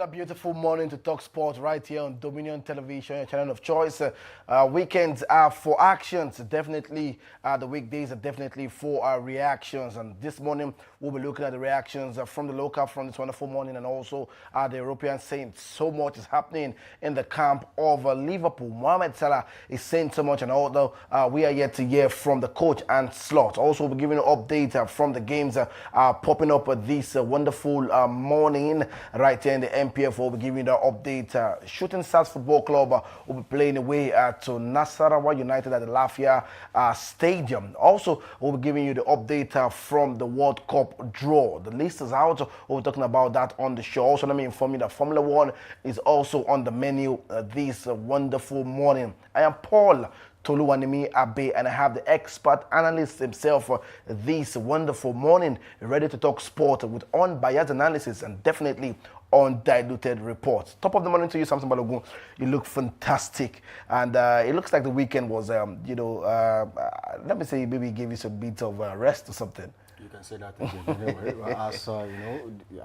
Another beautiful morning to talk sport right here on Dominion Television, your channel of choice. Weekends are for actions, definitely. The weekdays are definitely for reactions. And this morning, we'll be looking at the reactions from the local from this wonderful morning and also the European Saints. So much is happening in the camp of Liverpool. Mohamed Salah is saying so much, and although we are yet to hear from the coach and Slot. Also, we'll be giving an update from the games popping up this wonderful morning right here in the MPF. We'll be giving you the update. Shooting Stars Football Club will be playing away to Nasarawa United at the Lafia Stadium. Also, we'll be giving you the update from the World Cup draw. The list is out. We'll be talking about that on the show. Also, let me inform you that Formula One is also on the menu this wonderful morning. I am Paul Toluwanimi Abe, and I have the expert analyst himself this wonderful morning, ready to talk sport with unbiased analysis and definitely undiluted reports. Top of the morning to you, Samson Balogun. You look fantastic, and it looks like the weekend was, let me say, maybe gave you some bit of rest or something. You can say that again. Anyway,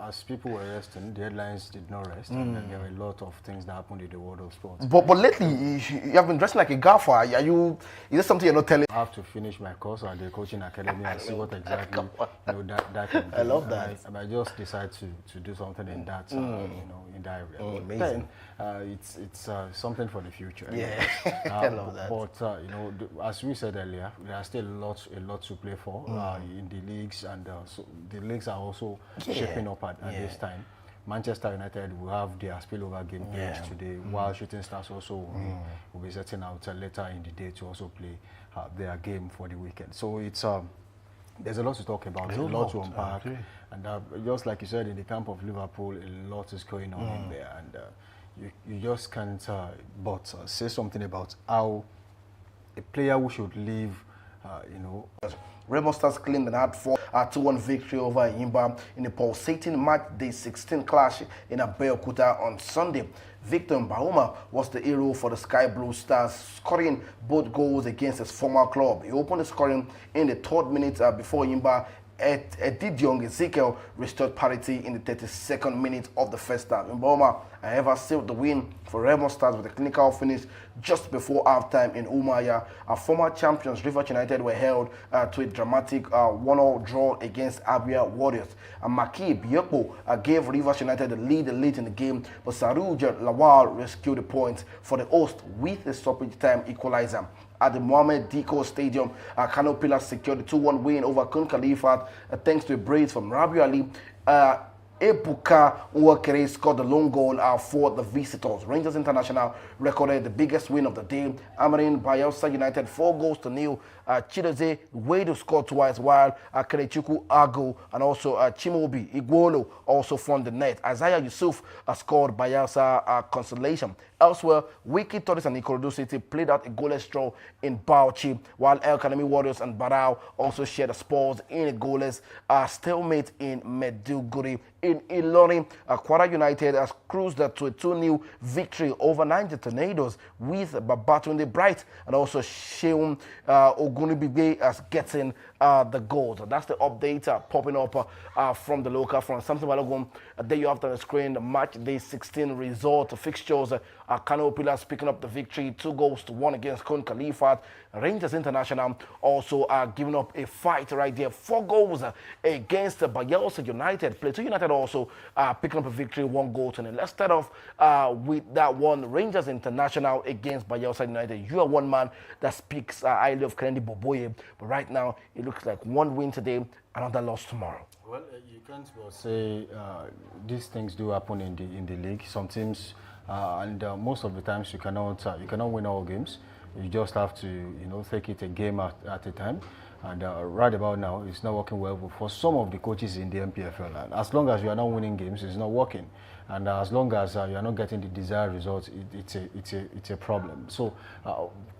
as people were resting, the headlines did not rest, and then there were a lot of things that happened in the world of sports. But lately, you have been dressing like a golfer. Is this something you're not telling? I have to finish my course at the coaching academy and see what exactly that can do. I love that. I might just decide to do something in that, in that area. Amazing. It's something for the future. Yeah, I love that. But as we said earlier, there are still a lot to play for in the leagues, and so the leagues are also shaping up at this time. Manchester United will have their spillover game played today, while Shooting Stars also will be setting out later in the day to also play their game for the weekend. So it's there's a lot to talk about, a lot to unpack, and just like you said, in the camp of Liverpool, a lot is going on in there, and you just can't but say something about how a player who should leave, Remo Stars claimed an hard fought 2-1 victory over Imba in a pulsating match day 16 clash in Abeokuta on Sunday. Victor Mbahoma was the hero for the Sky Blue Stars, scoring both goals against his former club. He opened the scoring in the 3rd minute before Imba Edidiong Ezekiel restored parity in the 32nd minute of the first half. Mbahoma, however, sealed the win for Remo Stars with a clinical finish just before halftime in Umuahia. Our former champions Rivers United were held to a dramatic 1-1 draw against Abia Warriors. Maki Biokpo gave Rivers United the lead late in the game, but Saruja Lawal rescued the points for the host with a stoppage time equalizer. At the Mohamed Diko Stadium, Kano Pillars secured the 2-1 win over Kun Khalifat thanks to a brace from Rabiu Ali. Ebuka Nwakere scored the lone goal for the visitors. Rangers International recorded the biggest win of the day, hammering Bayelsa United 4-0. Chidozie Wedu scored twice, while Kelechukwu Agu and also Chimobi Igwolo also from the net. Isaiah Yusuf scored Bayelsa consolation. Elsewhere, Wiki Torres and Ikorodu City played out a goalless draw in Bauchi, while El Kanemi Warriors and Barao also shared the spoils in a goalless stalemate in Meduguri. In Ilorin, Kwara United has cruised to a 2-0 victory over Niger Tornadoes, with Babatunde Bright and also Sheun Ogunibigbe as getting the goals. That's the update popping up from the local front. Samson Balogun, there you have on the screen, the match day 16 result fixtures. Kano Pillars picking up the victory, 2-1 against Kun Khalifat. Rangers International also giving up a fight right there, 4 goals against Bayelsa United. Plateau United also picking up a victory, 1-0. Let's start off with that one. Rangers International against Bayelsa United. You are one man that speaks highly of Kennedy Boboye, but right now it looks like 1 win today, another loss tomorrow. Well, you can't well say these things do happen in the league. Some teams, and most of the times, you cannot win all games. You just have to take it a game at a time. And right about now, it's not working well for some of the coaches in the MPFL. And as long as you are not winning games, it's not working. And as long as you are not getting the desired results, it's a problem. So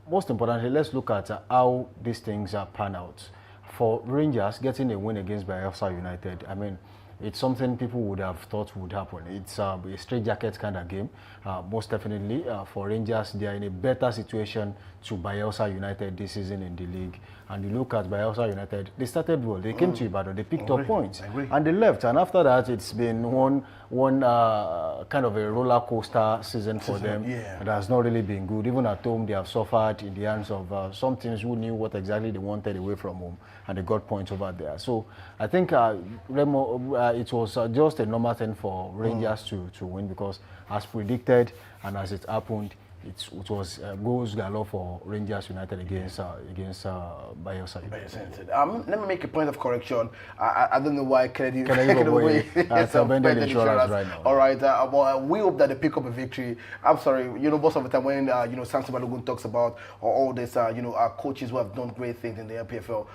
most importantly, let's look at how these things pan out. For Rangers, getting a win against Bayelsa United, I mean, it's something people would have thought would happen. It's a straight jacket kind of game. Most definitely, for Rangers, they are in a better situation to Bayelsa United this season in the league. and you look at Bayelsa United, they started well. They came to Ibadan, they picked up points, agree. and they left. And after that, it's been one kind of a roller coaster season for them. Yeah. It has not really been good. Even at home, they have suffered in the hands of some teams who knew what exactly they wanted away from home, and they got points over there. So I think Remo, it was just a normal thing for Rangers to win, because as predicted and as it happened, it was goals galore for Rangers United against Bayelsa United. Let me make a point of correction. I don't know why Kennedy Boboye has abandoned insurance right now. All right, but we hope that they pick up a victory. I'm sorry, most of the time when Samson Balogun talks about all this, our coaches who have done great things in the LPFL,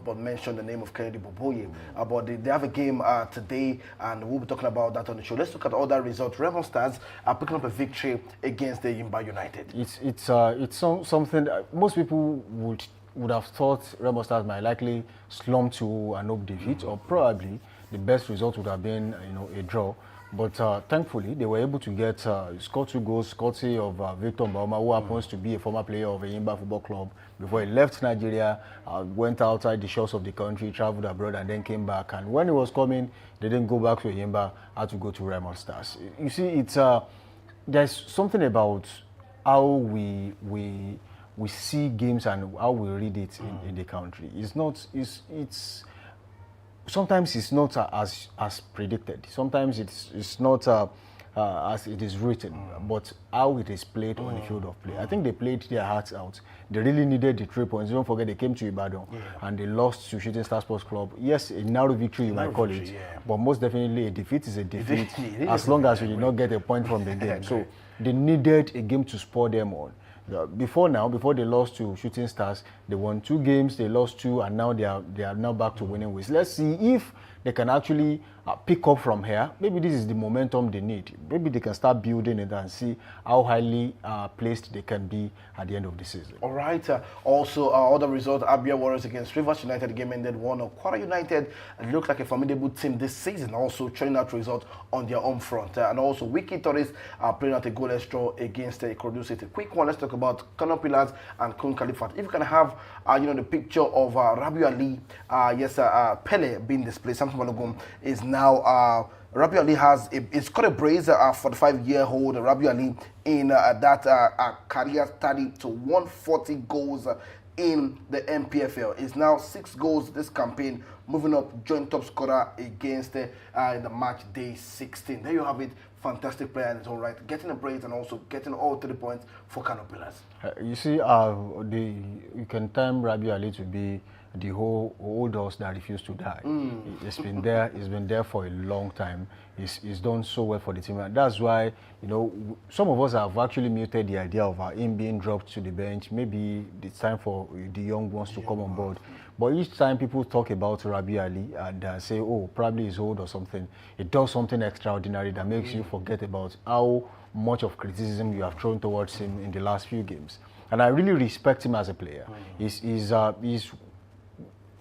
but mention the name of Kennedy Boboye. But they have a game today, and we'll be talking about that on the show. Let's look at all that results. Remo Stars are picking up a victory against the Yimba United. It's something that most people would have thought Remo Stars might likely slump to an hope defeat, or probably the best result would have been a draw. But thankfully, they were able to score 2 goals, courtesy of Victor Mbahoma, who happens to be a former player of Enyimba Football Club. Before he left Nigeria, went outside the shores of the country, traveled abroad, and then came back. And when he was coming, they didn't go back to Enyimba, had to go to Remo Stars. You see, there's something about how we see games and how we read it in the country. Sometimes it's not as predicted. Sometimes it's not as it is written, but how it is played on the field of play. I think they played their hearts out. They really needed the 3 points. Don't forget, they came to Ibadan and they lost to Shooting Star Sports Club. Yes, a narrow victory, you might call it, but most definitely a defeat is a defeat, as long as you did not get a point from the game. So they needed a game to spur them on. Before they lost to Shooting Stars, they won 2 games, they lost 2, and now they are now back to winning ways. Let's see if they can actually pick up from here. Maybe this is the momentum they need. Maybe they can start building it and see how highly placed they can be at the end of the season. All right. Also, other result: Abia Warriors against Rivers United. The game ended 1-0. Kwara United looked like a formidable team this season, also churning out results on their home front. And also, Wiki Torres are playing out a goalless draw against Ikorodu City. Quick one. Let's talk about Kano Pillars and Kun Khalifat. If you can have, the picture of Rabiu Ali, Pele being displayed. Samson Balogun is now. Rabiu Ali it's got a brace for the 5-year-old Rabiu Ali in that career study to 140 goals in the MPFL. It's now 6 goals this campaign, moving up joint top scorer against in the match day 16. There you have it. Fantastic player in his own right, getting a brace and also getting all 3 points for Kano Pillars. You see, you can time Rabiu Ali to be the whole old horse that refused to die. It's been there. It's been there for a long time. He's done so well for the team, and that's why some of us have actually muted the idea of him being dropped to the bench. Maybe it's time for the young ones to come on board. But each time people talk about Rabiu Ali and say, "Oh, probably he's old or something," it does something extraordinary that makes you forget about how much of criticism you have thrown towards him in the last few games. And I really respect him as a player. He's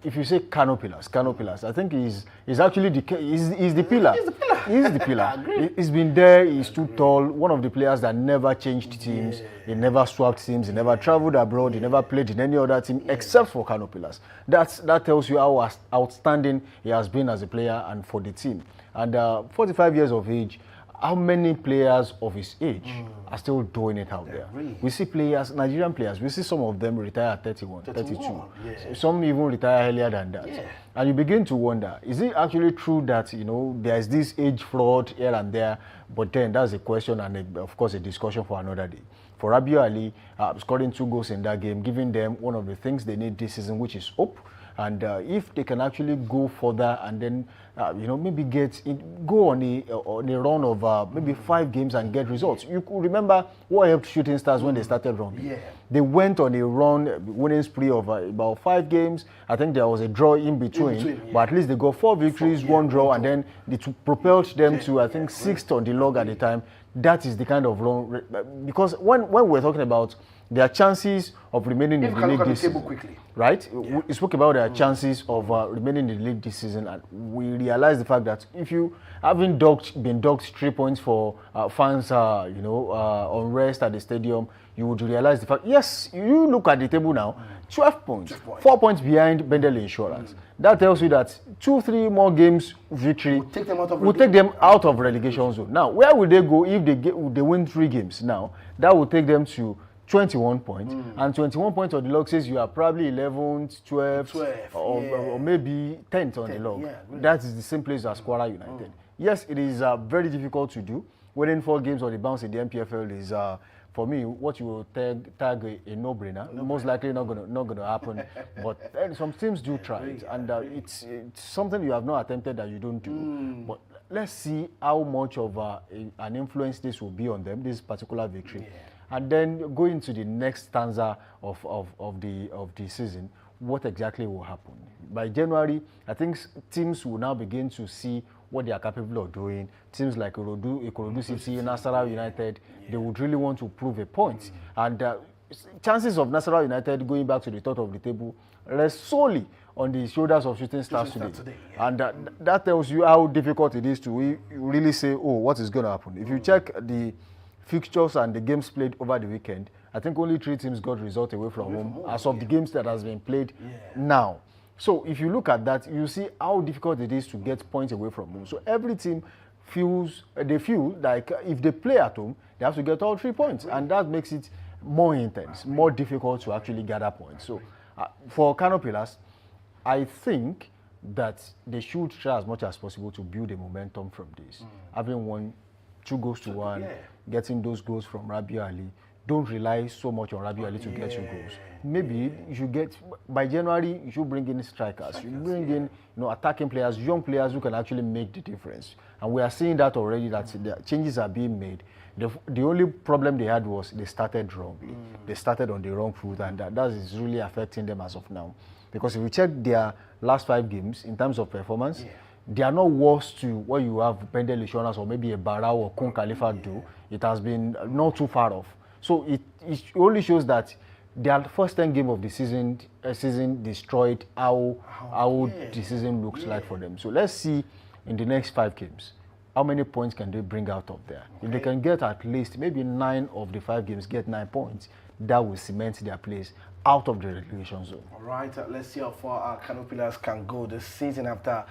if you say Kano Pillars, I think he's actually the pillar. He's the pillar. He's the pillar. He's been there. He's too tall. One of the players that never changed teams. He never swapped teams. He never traveled abroad. He never played in any other team except for Kano Pillars. That tells you how outstanding he has been as a player and for the team. And 45 years of age. How many players of his age are still doing it out there? Really? We see players, Nigerian players, we see some of them retire at 31, 32. Yeah. Some even retire earlier than that. Yeah. And you begin to wonder, is it actually true that, there's this age fraud here and there? But then that's a question and, of course, a discussion for another day. For Rabiu Ali, scoring 2 goals in that game, giving them one of the things they need this season, which is hope. And if they can actually go further and then, maybe go on a run of maybe 5 games and get results. You could remember what helped Shooting Stars when they started running. Yeah. They went on a winning spree of about 5 games. I think there was a draw in between but at least they got 4 victories, 1 draw, and then it propelled them to, I think, 6th on the log at the time. That is the kind of run, because when we're talking about their chances of remaining in the league this season, right? Yeah. We spoke about their chances of remaining in the league this season, and we realized the fact that if you haven't been docked 3 points for fans, unrest at the stadium, you would realize the fact. Yes, you look at the table now. 12 points. 12 points. 4 points behind Bendel Insurance. That tells you that 2-3 more games victory Will take them out of will take them out of relegation zone. Now, where will they go if they win 3 games now? That will take them to 21 points. And 21 points on the log says you are probably 11th, 12th, or maybe 10th on the log. Yeah, really. That is the same place as Kwara United. Yes, it is very difficult to do. Winning 4 games on the bounce in the MPFL is, for me, what you will tag a no-brainer. Most likely not gonna happen. But some teams do try it, and it's something you have not attempted that you don't do. But let's see how much of an influence this will be on them, this particular victory. And then go into the next stanza of the season. What exactly will happen? By January, I think teams will now begin to see what they are capable of doing. Teams like Ikorodu City, Nasarawa United, they would really want to prove a point. And chances of Nasarawa United going back to the top of the table rest solely on the shoulders of Shooting Stars today. And that tells you how difficult it is to really say, oh, what is going to happen? If you check the fixtures and the games played over the weekend, I think only 3 teams got result away from home as of the games that has been played now. So if you look at that, you see how difficult it is to get points away from home. So every team feel like if they play at home, they have to get all 3 points, and that makes it more intense, more difficult to actually gather points. So for Kano Pillars, I think that they should try as much as possible to build a momentum from this. Having won 2 goals to 1, getting those goals from Rabiu Ali. Don't rely so much on Rabiu Ali to get you goals. Maybe you should get, by January, you should bring in strikers. You bring in attacking players, young players who can actually make the difference. And we are seeing that already, that the changes are being made. The only problem they had was they started wrongly. They started on the wrong foot, and that is really affecting them as of now. Because if you check their last 5 games in terms of performance, they are not worse to what you have Bendel Insurance or maybe a Barao or Kun Khalifa do. It has been not too far off. So it only shows that their first 10 games of the season destroyed how the season looks like for them. So let's see in the next 5 games, how many points can they bring out of there? If they can get at least maybe 9 of the 5 games, get 9 points, that will cement their place out of the relegation zone. All right, let's see how far our Kano Pillars can go this season after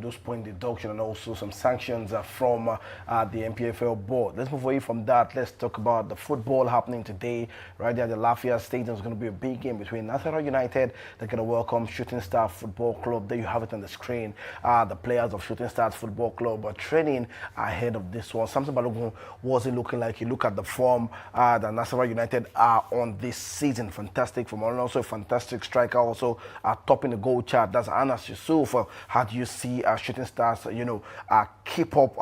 those point deduction and also some sanctions from the MPFL board. Let's move away from that. Let's talk about the football happening today. Right there at the Lafayette Stadium is going to be a big game between Nasarawa United. They're going to welcome Shooting Stars Football Club. There you have it on the screen. The players of Shooting Stars Football Club are training ahead of this one. Samson Balogun wasn't looking like you look at the form that Nasarawa United are on this season. Fantastic from also a fantastic striker, also topping the goal chart. That's Anas Yusuf. How do you see Shooting Stars, keep up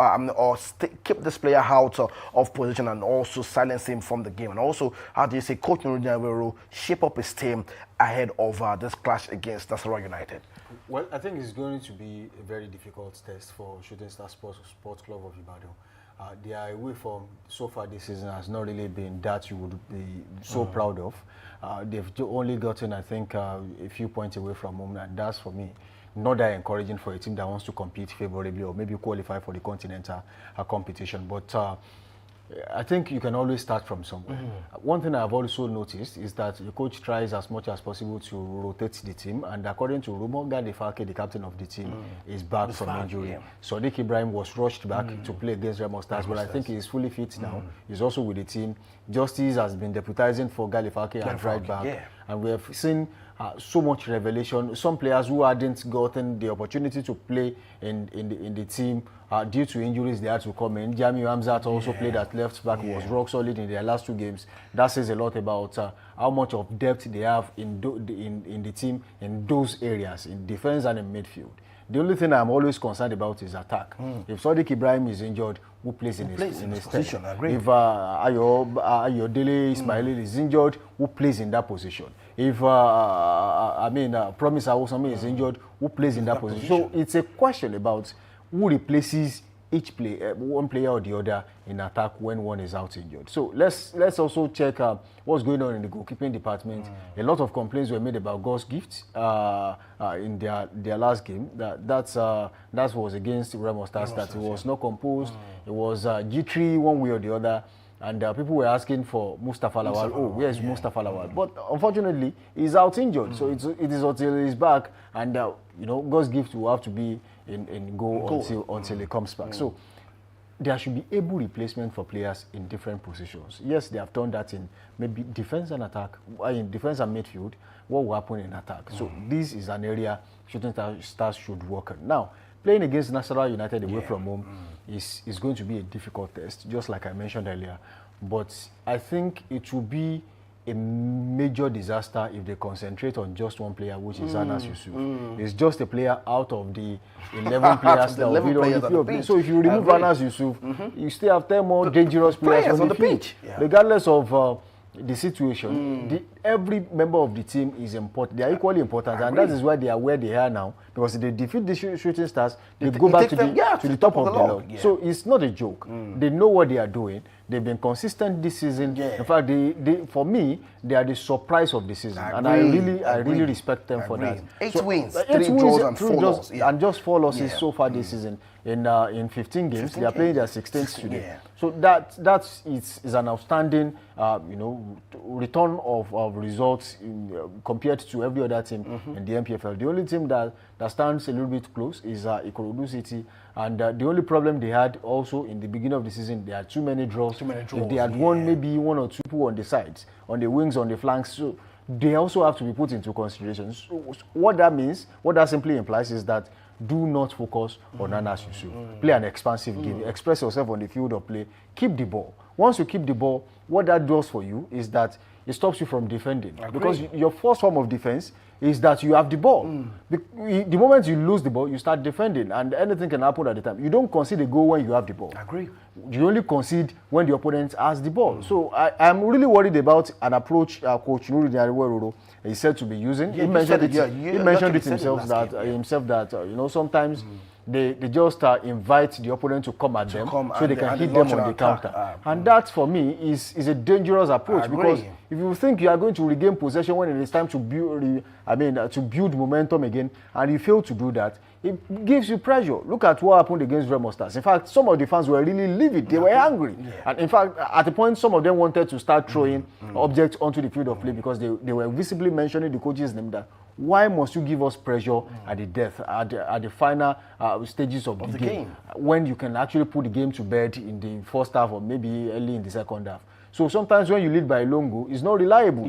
keep this player out of position and also silence him from the game? And also, how do you see Coach Nurudin shape up his team ahead of this clash against Nasarawa United? Well, I think it's going to be a very difficult test for Shooting Stars Sports Club of Ibadan. Their away form so far this season has not really been that you would be so proud of. They've only gotten, I think, a few points away from home, and that's, for me, not that encouraging for a team that wants to compete favorably or maybe qualify for the continental competition. But I think you can always start from somewhere. One thing I've also noticed is that the coach tries as much as possible to rotate the team, and according to rumor, Gadi Falke, the captain of the team, is back from injury. Sadiq Ibrahim was rushed back to play against Remo Stars, but I think he is fully fit now. He's also with the team. Justice has been deputizing for Gadi Falke and right back, and we have seen so much revelation. Some players who hadn't gotten the opportunity to play in the team due to injuries, they had to come in. Jamiu Hamzat also played at left back, was rock solid in their last 2 games. That says a lot about how much of depth they have in the team in those areas, in defense and in midfield. The only thing I'm always concerned about is attack. If Sadiq Ibrahim is injured, who plays in his position? If Ayodele Ismail is injured, who plays in that position? If Promise Awosami is injured, who plays in that position? So it's a question about who replaces each player, one player or the other in attack when one is out injured. So let's also check what's going on in the goalkeeping department. A lot of complaints were made about God's Gift in their last game. That was against Remo Stars. That it was not composed. It was jittery one way or the other. And people were asking for Mustafa Lawal. Oh, where's Mustafa Lawal? But unfortunately, he's out injured. So it is until he's back. And, God's gift will have to be in goal until he comes back. So there should be able replacement for players in different positions. Yes, they have done that in maybe defense and attack, in defense and midfield. What will happen in attack? So this is an area Shooting Stars should work on. Now, playing against Nasarawa United away from home is going to be a difficult test, just like I mentioned earlier. But I think it will be a major disaster if they concentrate on just one player, which is Anas Yusuf. It's just a player out of the 11 players that will be on the field. So if you remove Anas Yusuf, you still have 10 more dangerous players on the pitch. Regardless of the situation, every member of the team is important. They are equally important, and that is why they are where they are now. Because if they defeat the Shooting Stars, they go back to the top of the log. So it's not a joke. They know what they are doing. They've been consistent this season. In fact, for me, they are the surprise of the season, and I really respect them for that. 8 wins, 3 draws and 4 losses, and just 4 losses so far this season. In 15 games, they are playing their 16th today. So that is an outstanding, return of results compared to every other team in the MPFL. The only team that stands a little bit close is Ikorodu City, and the only problem they had also in the beginning of the season, they had too many draws. If they had won maybe 1 or 2 people on the sides, on the wings, on the flanks, so they also have to be put into consideration. So what that means, what that simply implies is that do not focus on Anas Yusuf. Play an expansive game. Express yourself on the field of play. Keep the ball. Once you keep the ball, what that does for you is that it stops you from defending. Because your first form of defense is that you have the ball. The moment you lose the ball, you start defending, and anything can happen at the time. You don't concede a goal when you have the ball. You only concede when the opponent has the ball. So I'm really worried about an approach Coach Nuruddin Ariweroro is said to be using. He mentioned it himself that sometimes they just invite the opponent to come at them so they can hit them on the counter. And that, for me, is a dangerous approach, because if you think you are going to regain possession when it is time to build momentum again, and you fail to do that, it gives you pressure. Look at what happened against Remo Stars. In fact, some of the fans were really livid. They were angry. And in fact, at the point, some of them wanted to start throwing objects onto the field of play, because they were visibly mentioning the coach's name, that why must you give us pressure at the final stages of the game when you can actually put the game to bed in the first half or maybe early in the second half? So sometimes when you lead by a long goal, it's not reliable.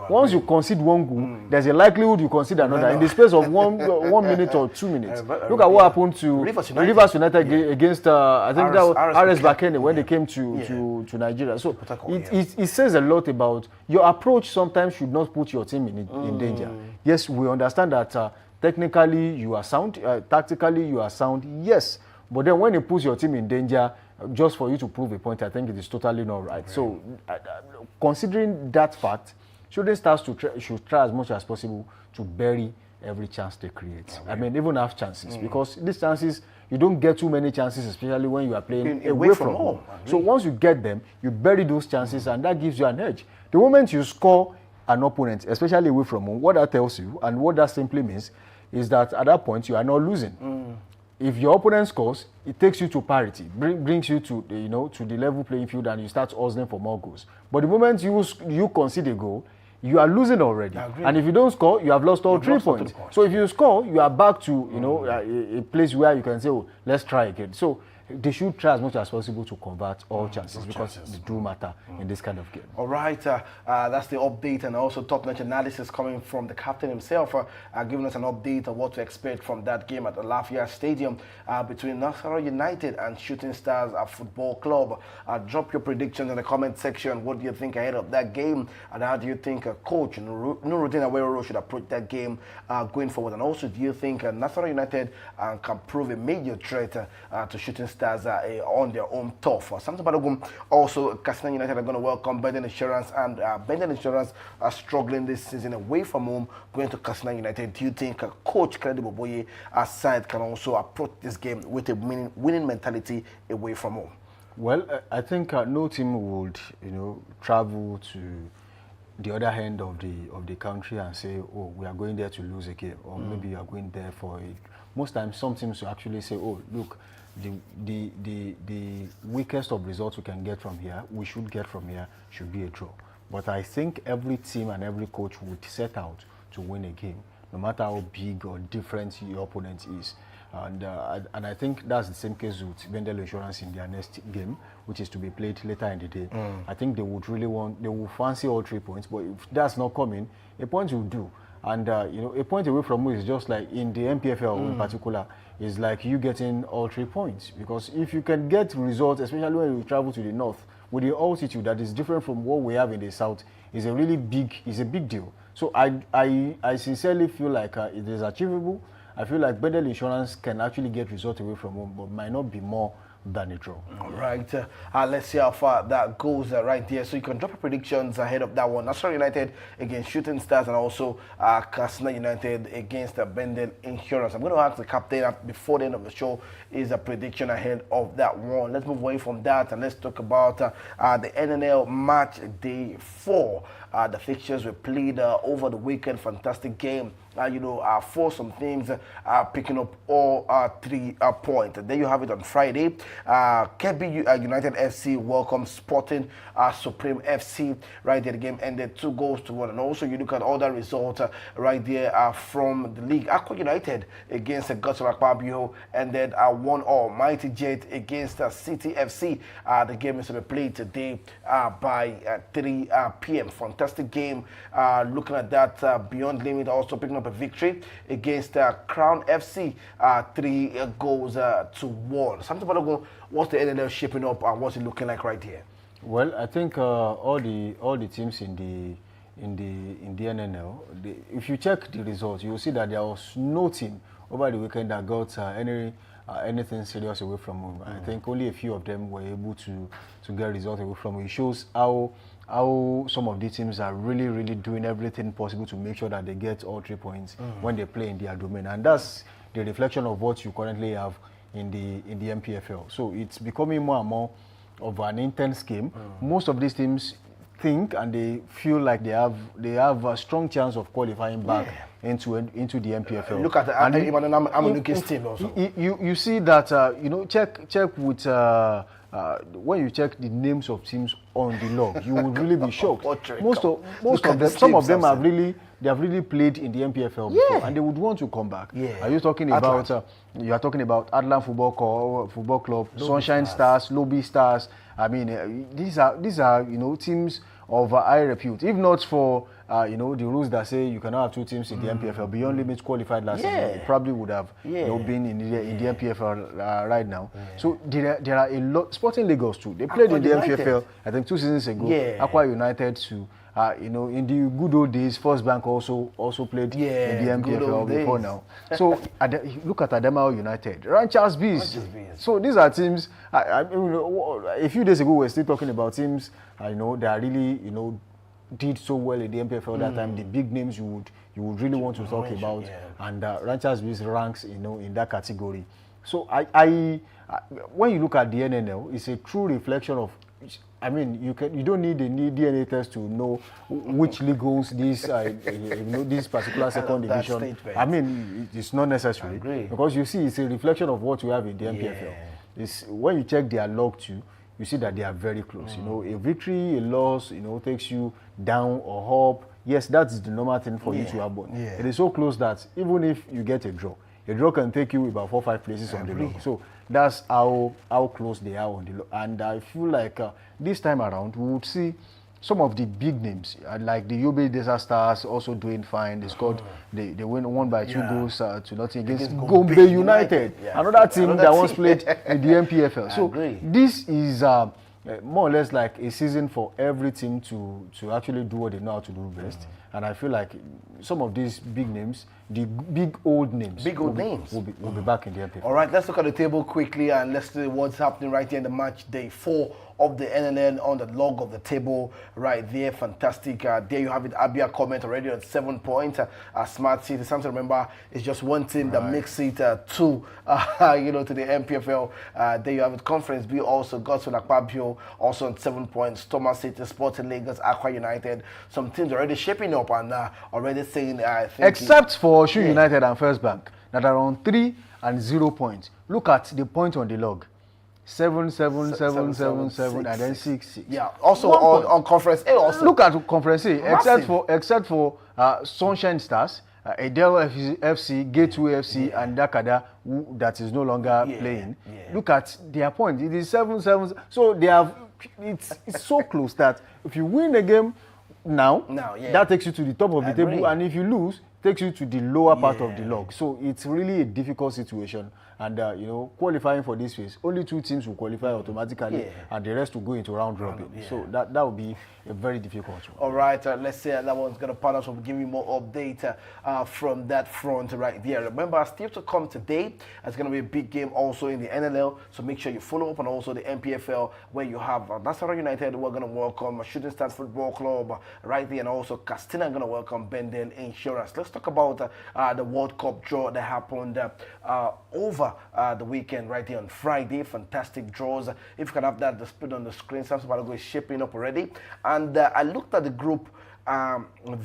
Once you concede one goal, there's a likelihood you concede another in the space of 1 minute or 2 minutes. Look at what happened to Rivers United against, I think that was RS Bakene when they came to Nigeria. So it says a lot about your approach. Sometimes should not put your team in danger. Yes, we understand that technically you are sound, tactically you are sound, yes. But then when it puts your team in danger, just for you to prove a point, I think it is totally not right. So, considering that fact, Shooting Stars should try as much as possible to bury every chance they create. Even have chances, because these chances, you don't get too many chances, especially when you are playing away from home. So once you get them, you bury those chances, and that gives you an edge. The moment you score an opponent, especially away from home, what that tells you, and what that simply means, is that at that point you are not losing. If your opponent scores, it takes you to parity, brings you to the level playing field, and you start hustling for more goals. But the moment you concede a goal, you are losing already. And if you don't score, you have lost all 3 points. So if you score, you are back to a place where you can say, oh, let's try again. So they should try as much as possible to convert all chances, because they do matter in this kind of game. All right, that's the update, and also top-notch analysis coming from the captain himself, giving us an update of what to expect from that game at the Lafayette Stadium between Nasarawa United and Shooting Stars Football Club. Drop your predictions in the comment section. What do you think ahead of that game, and how do you think Coach Nuruddin Ariweroro should approach that game going forward? And also, do you think Nasarawa United can prove a major threat to Shooting Stars on their own turf? Something about also Katsina United are going to welcome Benden Insurance, and Benden Insurance are struggling this season away from home, going to Katsina United. Do you think Coach Kennedy Boboye side can also approach this game with a winning mentality away from home? Well, I think no team would travel to the other end of the country and say, oh, we are going there to lose a game, or maybe you are going there for it. Most times, some teams will actually say, oh, look, the weakest of results we can get from here, we should get from here, should be a draw. But I think every team and every coach would set out to win a game, no matter how big or different your opponent is. And I think that's the same case with Bendel Insurance in their next game, which is to be played later in the day. I think they would fancy all 3 points, but if that's not coming, a point will do. And a point away from you is just like in the MPFL in particular, is like you getting all 3 points. Because if you can get results, especially when you travel to the north, with the altitude that is different from what we have in the south, is a big deal. So I sincerely feel like it is achievable. I feel like Bendel Insurance can actually get results away from home, but might not be more than a draw. All right, let's see how far that goes right there. So you can drop your predictions ahead of that one. Nasarawa United against Shooting Stars, and also Katsina United against Bendel Insurance. I'm going to ask the captain before the end of the show is a prediction ahead of that one. Let's move away from that and let's talk about the NNL match day 4. The fixtures were played over the weekend. Fantastic game. For some teams picking up all 3 points. And there you have it on Friday. Kebbi United FC welcomes Sporting Supreme FC. Right there, the game ended 2-1. And also you look at all the results right there from the league. Aqua United against Gotsura Akpabio ended 1-1. Mighty Jet against City FC. The game is to be played today by 3 p.m. Fantastic game. Looking at that, Beyond Limit also picking up a victory against Crown FC, 3-1. Something about what's the NNL shaping up and what's it looking like right here? Well, I think all the teams in the NNL, if you check the results, you will see that there was no team over the weekend that got anything serious away from home. I think only a few of them were able to get results away from home. It shows how some of these teams are really doing everything possible to make sure that they get all 3 points when they play in their domain, and that's the reflection of what you currently have in the MPFL. So it's becoming more and more of an intense game. Most of these teams think and they feel like they have a strong chance of qualifying back into the MPFL. Look at the Amanuke's team also. You see that check with. When you check the names of teams on the log, you will really be shocked. Most of them, some of them have really played in the MPFL before, and they would want to come back. Are you talking about? You are talking about Atlant Football Club, Sunshine Stars, Lobby Stars. I mean, these are teams of high repute. If not for the rules that say you cannot have 2 teams in the MPFL, Beyond Limits qualified last season, it probably would have been in the MPFL right now. So there are a lot. Sporting Lagos too. They played in the MPFL, I think 2 seasons ago. Aqua United too. In the good old days, First Bank also played in the MPFL before now. So look at Adamawa United, Ranchers Bees. So these are teams. A few days ago we were still talking about teams. They are really did so well in the MPFL that time. The big names you would really want to talk about, and Ranchers Bees ranks in that category. So when you look at the NNL, it's a true reflection of. I mean, you don't need a DNA test to know which league owns this this particular second division. Statement. I mean, it's not necessary because you see it's a reflection of what you have in the MPFL. It's when you check their log too, you see that they are very close. A victory, a loss, takes you down or up. Yes, that's the normal thing for you to have, but it is so close that even if you get a draw can take you about 4 or 5 places on the log. So that's how close they are on the log. And I feel like this time around we would see some of the big names like the Yobe Desert Stars also doing fine. They scored, they won by 2 goals to nothing against Gombe United. Another team that once played in the MPFL. So this is more or less like a season for every team to actually do what they know how to do best. And I feel like some of these big names, the big old names, will be back in the MPFL. All right, let's look at the table quickly and let's see what's happening right here in the match day 4 of the NNN on the log of the table right there. Fantastic. There you have it. Abia comment already on 7 points. Smart City. Something to remember, it's just one team that makes it two, to the MPFL. There you have it. Conference B also got to Akpabio also on 7 points. Thomas City, Sporting Lagos, Aqua United. Some teams already shaping up and already saying, I think. Except for Shu United and First Bank, that are on 3 and 0 points. Look at the point on the log. 7, 7, 7, 7, 7, and then 6, 6. Yeah. Also on Conference A also. Look at Conference A, except for Sunshine Stars, Adele FC, Gateway FC, and Dakada, that is no longer playing. Yeah. Look at their point. It is 7, 7. So they have. It's so close that if you win a game now, that takes you to the top of the table, and if you lose, takes you to the lower part of the log. So it's really a difficult situation. And, qualifying for this phase, only 2 teams will qualify automatically, and the rest will go into round robin. So that will be a very difficult one. All right, let's say that one's going to part us. We'll give you more update from that front right there. Remember, still to come today, it's going to be a big game also in the NLL. So make sure you follow up, and also the MPFL, where you have Nasarawa United. We're going to welcome Shooting Stars Football Club right there, and also Castina going to welcome Bendel Insurance. Let's talk about the World Cup draw that happened over the weekend right here on Friday. Fantastic draws. If you can have that displayed on the screen, Samson is shaping up already. And I looked at the group,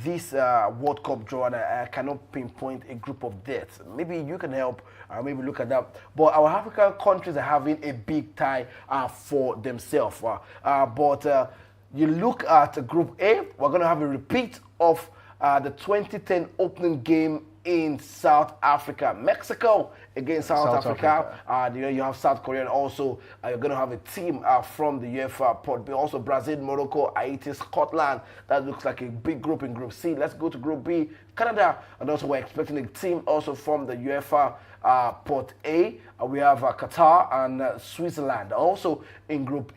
this World Cup draw, and I cannot pinpoint a group of deaths. Maybe you can help, maybe look at that. But our African countries are having a big tie for themselves. But you look at Group A, we're going to have a repeat of the 2010 opening game in South Africa. Mexico against South Africa. You have South Korea, and also you're going to have a team from the UEFA Port B. Also Brazil, Morocco, Haiti, Scotland. That looks like a big group in Group C. Let's go to Group B, Canada, and also we're expecting a team also from the UEFA Port A. We have Qatar and Switzerland. Also in Group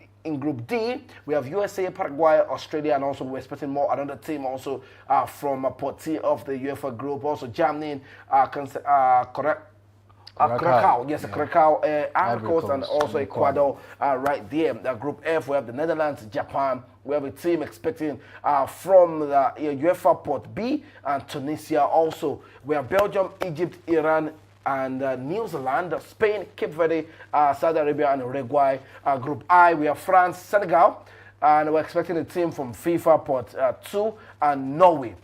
D, we have USA, Paraguay, Australia, and also we're expecting more. Another team also from Port C of the UEFA group. Also Germany, Curacao, Ivory Coast, and also Ecuador right there. Group F, we have the Netherlands, Japan. We have a team expecting from the UEFA Port B and Tunisia. Also, we have Belgium, Egypt, Iran, and New Zealand, Spain, Cape Verde, Saudi Arabia, and Uruguay. Group I, we have France, Senegal, and we're expecting a team from FIFA Port 2 and Norway.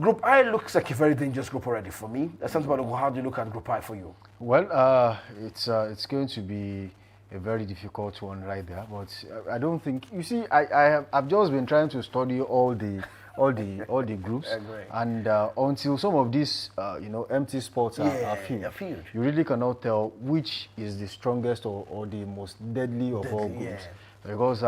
Group I looks like a very dangerous group already for me. How do you look at Group I for you? Well, it's going to be a very difficult one right there, but I don't think, you see, I've just been trying to study all the groups, and until some of these empty spots are filled, you really cannot tell which is the strongest or the most deadly of all groups. Because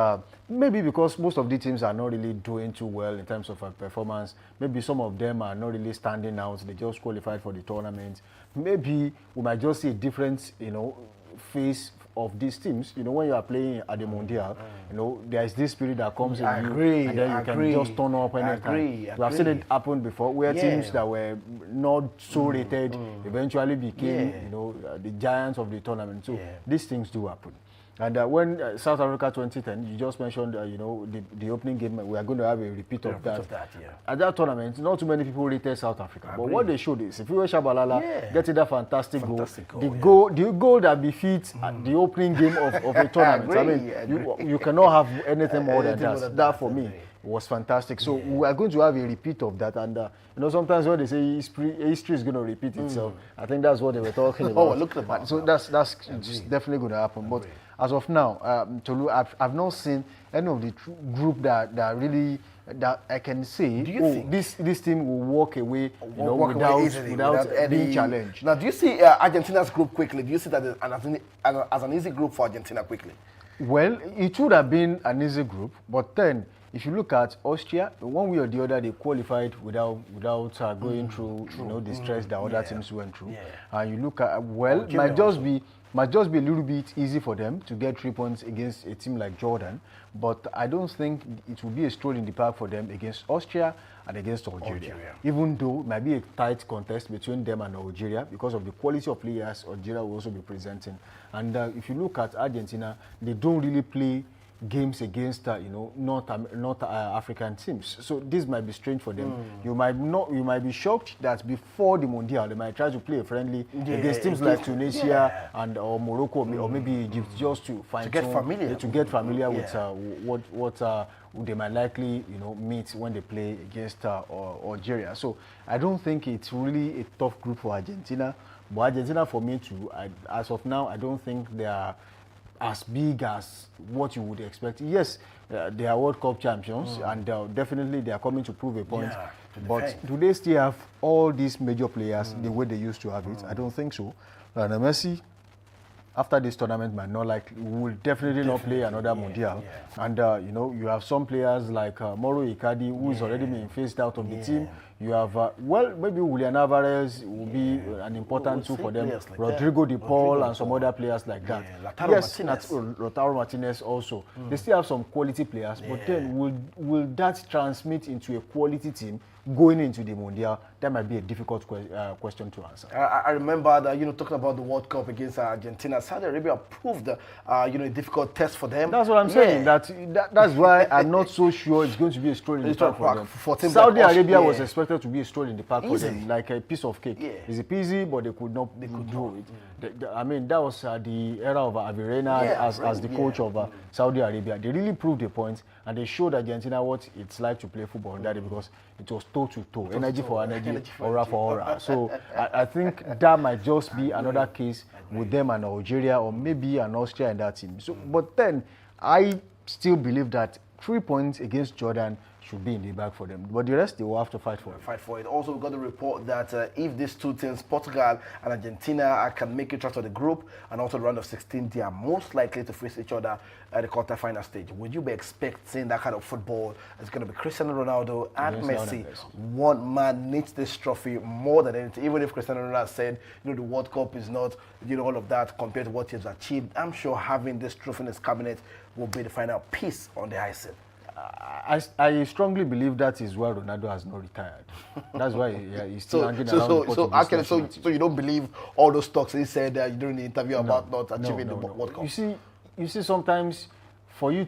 maybe because most of the teams are not really doing too well in terms of performance. Maybe some of them are not really standing out. They just qualified for the tournament. Maybe we might just see a different face of these teams. When you are playing at the Mondial, there is this spirit that comes in you, and then you can just turn up anytime. We have seen it happen before, where teams that were not so rated eventually became, the giants of the tournament. So these things do happen. And when South Africa 2010, you just mentioned, the opening game, we are going to have a repeat of that. At that tournament, not too many people rated South Africa. But what they showed is, if you were Shabalala getting that fantastic goal, the goal that befits the opening game of a tournament. You cannot have anything more than that. That for me was fantastic. So we are going to have a repeat of that. And sometimes when they say history is going to repeat itself, I think that's what they were talking about. So that's just definitely going to happen. But as of now, Tolu, I've not seen any of the group that really that I can say, this team will walk away, without being challenged. Now, do you see Argentina's group quickly? Do you see that as an easy group for Argentina quickly? Well, it would have been an easy group, but then if you look at Austria, one way or the other, they qualified without going through the stress that other teams went through. And you look at might just be a little bit easy for them to get 3 points against a team like Jordan, but I don't think it will be a stroll in the park for them against Austria and against Algeria. Even though it might be a tight contest between them and Algeria because of the quality of players Algeria will also be presenting. And if you look at Argentina, they don't really play games against North African teams. So this might be strange for them. You might be shocked that before the Mundial they might try to play a friendly against teams like Tunisia and or Morocco or maybe Egypt, just to find get familiar with what they might likely meet when they play against Algeria. So I don't think it's really a tough group for Argentina. But Argentina, for me too, as of now, I don't think they are as big as what you would expect. Yes, they are World Cup champions, and definitely they are coming to prove a point. But do they still have all these major players the way they used to have it? I don't think so. And Messi, after this tournament, will definitely not play another Mundial. And you have some players like Mauro Icardi, who is already being phased out of the team. You have maybe Julian Alvarez will be an important tool for them. Like Rodrigo De Paul and some other players like that. Lautaro Martinez also. They still have some quality players, but then will that transmit into a quality team going into the Mundial? That might be a difficult question to answer. I remember that, talking about the World Cup against Argentina, Saudi Arabia proved, a difficult test for them. That's what I'm saying. That's why I'm not so sure it's going to be a stroll in the park for them. Saudi Arabia was expected to be a stroll in the park for them, like a piece of cake. It's easy, but they could not do it. That was the era of Avirena as the coach of Saudi Arabia. They really proved a point, and they showed Argentina what it's like to play football on that day, because it was toe to toe, energy for energy, aura for aura. So I think that might just be another case with them and Algeria, or maybe an Austria in that team. So, but then I still believe that 3 points against Jordan should be in the bag for them. But the rest, they will have to fight for it. Also, we got the report that if these two teams, Portugal and Argentina, can make it out of the group and also the round of 16, they are most likely to face each other at the quarter-final stage. Would you be expecting that kind of football? It's going to be Cristiano Ronaldo and Messi. One man needs this trophy more than anything. Even if Cristiano Ronaldo said, the World Cup is not, all of that compared to what he's achieved, I'm sure having this trophy in his cabinet will be the final piece on the icing. I strongly believe that is why Ronaldo has not retired. That's why he's still hanging around. So you don't believe all those talks he said during the interview about not achieving the World Cup? You see, sometimes for you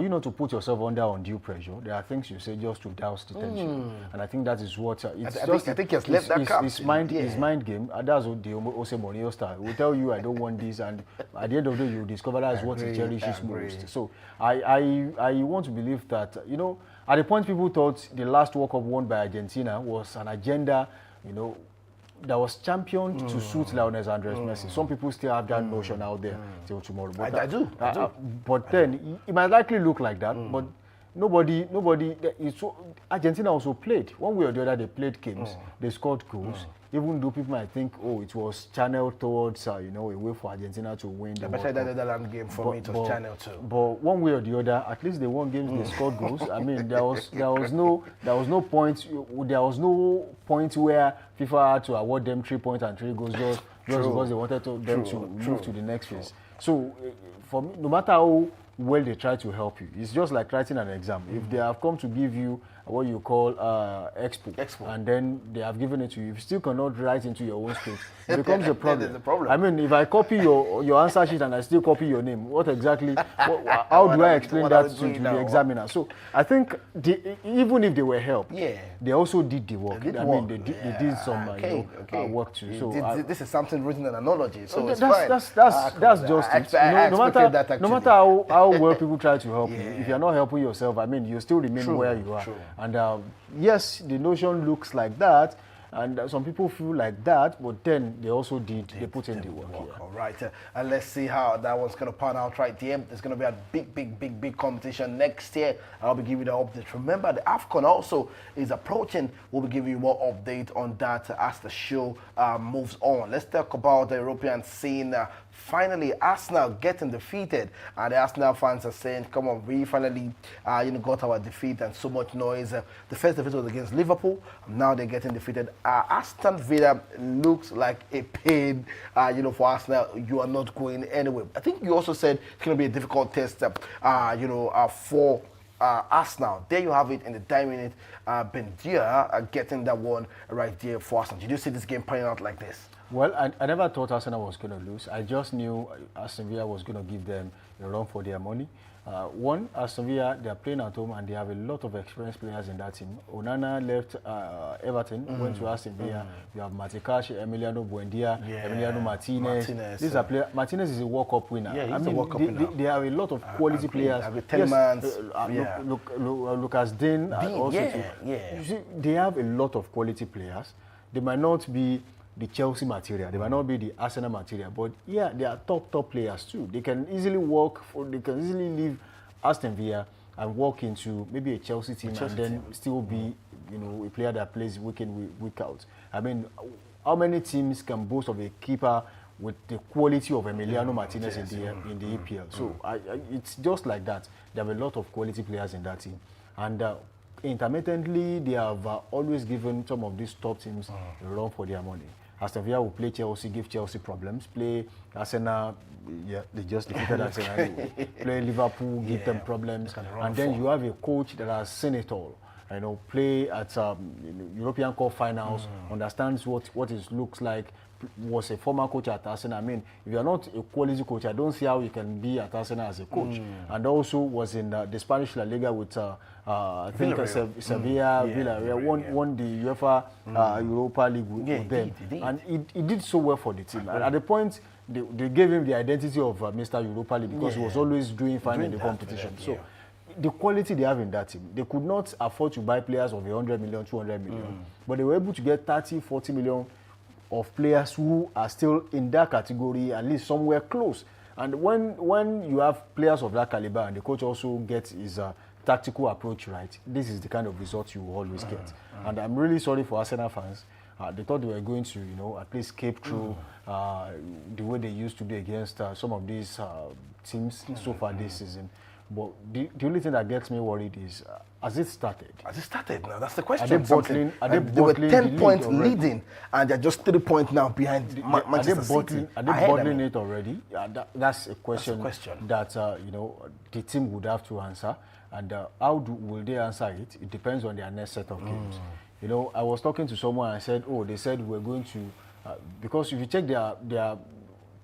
not to put yourself under undue pressure, there are things you say just to douse the tension. And I think that is what I think he has left that camp. His mind game. That's what the Jose Mourinho style. He will tell you, I don't want this, and at the end of the day, you discover that is what he cherishes most. So I want to believe that, at the point people thought the last World Cup won by Argentina was an agenda, that was championed to suit Lionel Andres Messi. Some people still have that notion out there till tomorrow. But I do. But then it might likely look like that. But nobody. Argentina also played one way or the other. They played games. They scored goals. Even though people might think, it was channeled towards, a way for Argentina to win the World Cup. The Netherlands game for me, it was channeled too. But one way or the other, at least they won games. They scored goals. I mean, there was no point. There was no point where FIFA had to award them 3 points and 3 goals just because they wanted them to move to the next phase. So, for me, no matter how well they try to help you, it's just like writing an exam. If they have come to give you what you call expo, and then they have given it to you, if you still cannot write into your own script, it becomes a problem. I mean, if I copy your answer sheet and I still copy your name, how do I explain that to the examiner? So I think even if they were helped, they also did the work. They did some work too. So this is something written in analogy. So it's fine. That's just it. No matter how well people try to help you, if you're not helping yourself, I mean, you still remain where you are. And yes, the notion looks like that, and some people feel like that, but then they also they put in the work. All right, and let's see how that one's going to pan out right there. There's going to be a big competition next year. I'll be giving you the updates. Remember, the AFCON also is approaching. We'll be giving you more update on that as the show moves on. Let's talk about the European scene. Finally, Arsenal getting defeated, and the Arsenal fans are saying, come on, we finally got our defeat, and so much noise. The first defeat was against Liverpool. Now they're getting defeated. Aston Villa looks like a pain, for Arsenal. You are not going anywhere. I think you also said it's going to be a difficult test, for Arsenal. There you have it in the 10 minute. Bendia getting that one right there for Arsenal. Did you see this game playing out like this? Well, I never thought Arsenal was going to lose. I just knew Aston Villa was going to give them a run for their money. One, Aston Villa, they are playing at home and they have a lot of experienced players in that team. Onana left Everton, went to Aston Villa. You have Matikash, Emiliano Buendia, Emiliano Martinez. These are players. Martinez is a World Cup winner. Yeah, he's a World Cup winner. They have a lot of quality players. Yes, Lucas Digne also. You see, they have a lot of quality players. They might not be the Chelsea material, they might not be the Arsenal material, but yeah, they are top players too. They can easily leave Aston Villa and walk into maybe a Chelsea team and then still be, a player that plays week in, week out. I mean, how many teams can boast of a keeper with the quality of Emiliano Martinez in the EPL? So it's just like that. There are a lot of quality players in that team, and intermittently they have always given some of these top teams a run for their money. Aston Villa will play Chelsea, give Chelsea problems. Play Arsenal, they just defeated Arsenal. Play Liverpool, give them problems. And then you have a coach that has seen it all. Play at European Cup finals, understands what it looks like. Was a former coach at Arsenal. I mean, if you're not a quality coach, I don't see how you can be at Arsenal as a coach. And also was in the Spanish La Liga with I think Sevilla, Villarreal, won the UEFA Europa League with them. And he did so well for the team. And at the point, they gave him the identity of Mr. Europa League because he was always doing fine in the competition. So the quality they have in that team, they could not afford to buy players of 100 million, 200 million. But they were able to get 30, 40 million of players who are still in that category, at least somewhere close. And when you have players of that caliber and the coach also gets his tactical approach right, this is the kind of result you will always get. And I'm really sorry for Arsenal fans. They thought they were going to, at least escape through the way they used to do against some of these teams so far this season. But the only thing that gets me worried is, has it started? Has it started now? That's the question. They were 10 points leading, and they're just 3 points now behind Manchester City. Are they bottling it already? That's a question that the team would have to answer. And how will they answer it? It depends on their next set of games. I was talking to someone and I said, they said we're going to, because if you check their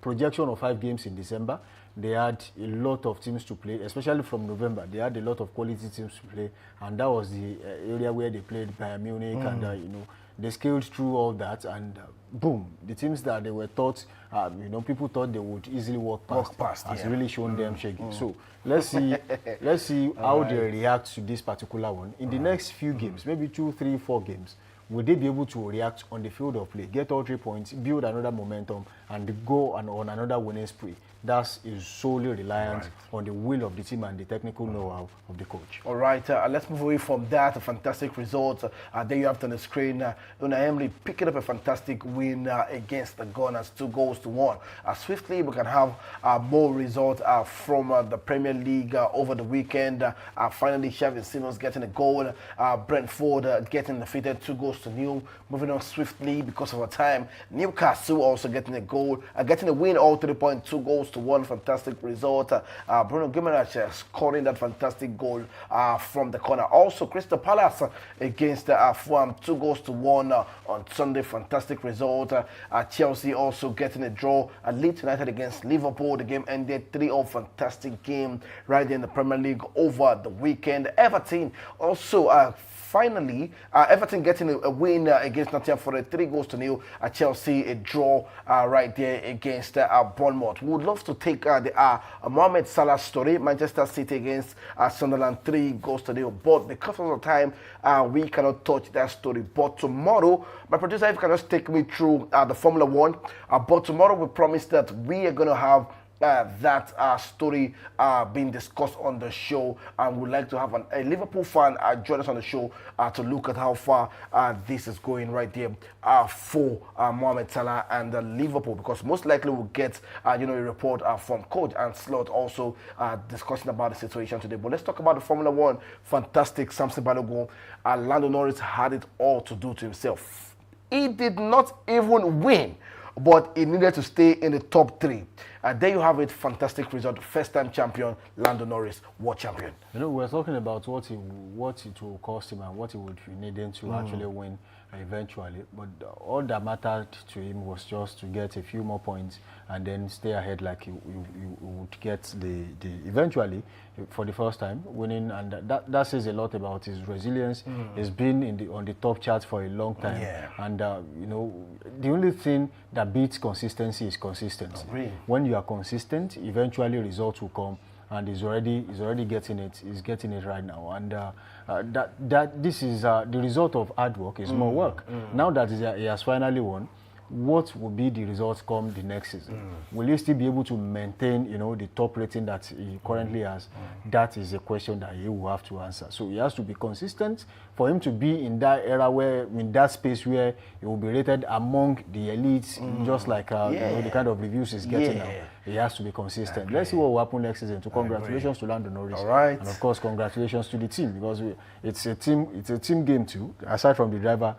projection of 5 games in December, they had a lot of teams to play, especially from November. They had a lot of quality teams to play, and that was the area where they played Bayern Munich, and they scaled through all that, and boom, the teams that they were thought, people thought they would easily walk past has really shown them shaking. So let's see how they react to this particular one in the next few games, maybe 2, 3, 4 games. Will they be able to react on the field of play, get all 3 points, build another momentum, and go on another winning spree? That is solely reliant on the will of the team and the technical know-how of the coach. All right, let's move away from that. A fantastic result. There you have on the screen. Unai Emery picking up a fantastic win against the Gunners, 2-1. Swiftly, we can have more results from the Premier League over the weekend. Finally, Xavi Simons getting a goal. Brentford getting defeated 2-0. Moving on swiftly because of our time. Newcastle also getting a goal, getting a win, all 3 points, 2-1. Fantastic result. Bruno Guimaraes scoring that fantastic goal from the corner. Also, Crystal Palace against Fulham, 2-1 on Sunday. Fantastic result. Chelsea also getting a draw. Leeds United against Liverpool. The game ended 3-0. Fantastic game right there in the Premier League over the weekend. Everton also finally, Everton getting a win against Nottingham Forest, 3-0. Chelsea a draw right there against Bournemouth. We would love to take the Mohamed Salah story, Manchester City against Sunderland, 3-0. But because of the time, we cannot touch that story. But tomorrow, my producer, if you can just take me through the Formula One. But tomorrow, we promise that we are going to have that story being discussed on the show, and we'd like to have a Liverpool fan join us on the show to look at how far this is going right there for Mohamed Salah and Liverpool, because most likely we'll get a report from Coach and Slot also discussing about the situation today. But let's talk about the Formula One. Fantastic Samson Balogun. Lando Norris had it all to do to himself. He did not even win, but he needed to stay in the top 3. There you have it, fantastic result. First-time champion, Lando Norris, world champion. You know, we're talking about what it will cost him and what he would be needing to actually win eventually. But all that mattered to him was just to get a few more points and then stay ahead like he would get the eventually for the first time winning, and that says a lot about his resilience. He's been on the top chart for a long time, and you know, the only thing that beats consistency is consistency. When you are consistent, eventually results will come. And he's already getting it. He's getting it right now, and that this is the result of hard work. Is more work. Now that he has finally won, what will be the results come the next season? Will he still be able to maintain, you know, the top rating that he currently has? That is a question that he will have to answer. So he has to be consistent for him to be in that era where, in that space where he will be rated among the elites, just like you know, the kind of reviews he's getting now. He has to be consistent. Let's see what will happen next season. So congratulations to Lando Norris. All right. And of course, congratulations to the team, because it's a team game too. Aside from the driver,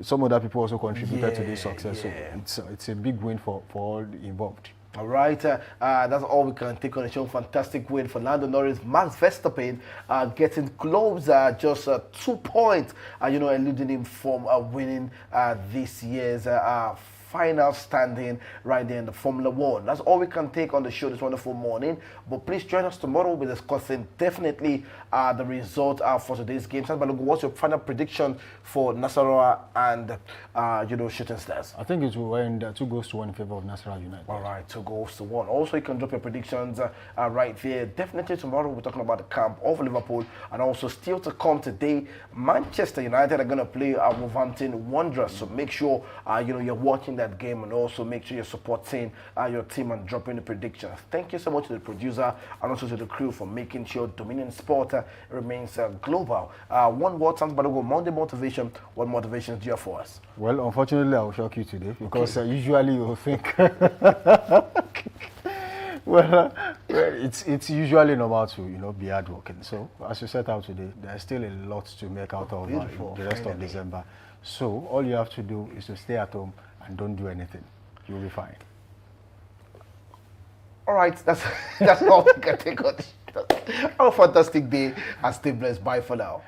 some other people also contributed to this success. So it's a big win for all involved. All right, that's all we can take on the show. Fantastic win for Lando Norris. Max Verstappen getting close, just 2 points, you know, eluding him from winning this year's final standing right there in the Formula One. That's all we can take on the show this wonderful morning. But please join us tomorrow. We'll be discussing definitely the result for today's game. What's your final prediction for Nasarawa and you know, Shooting Stars? I think it will end 2-1 in favor of Nasarawa United. All right, 2-1. Also, you can drop your predictions right there. Definitely tomorrow we're talking about the camp of Liverpool, and also still to come today, Manchester United are going to play Wolverhampton Wanderers. So make sure you know, you're watching that game, and also make sure you're supporting your team and dropping the predictions. Thank you so much to the producer and also to the crew for making sure Dominion Sport remains global. One word, Sans Balogo, Monday motivation. What motivations do you have for us? Well, unfortunately, I will shock you today, because usually you think well, it's usually normal to, you know, be hardworking. So as you set out today, there's still a lot to make out of the rest of December. So all you have to do is to stay at home and don't do anything. You'll be fine. All right, that's all we can take on. Have a fantastic day and stay blessed. Bye for now.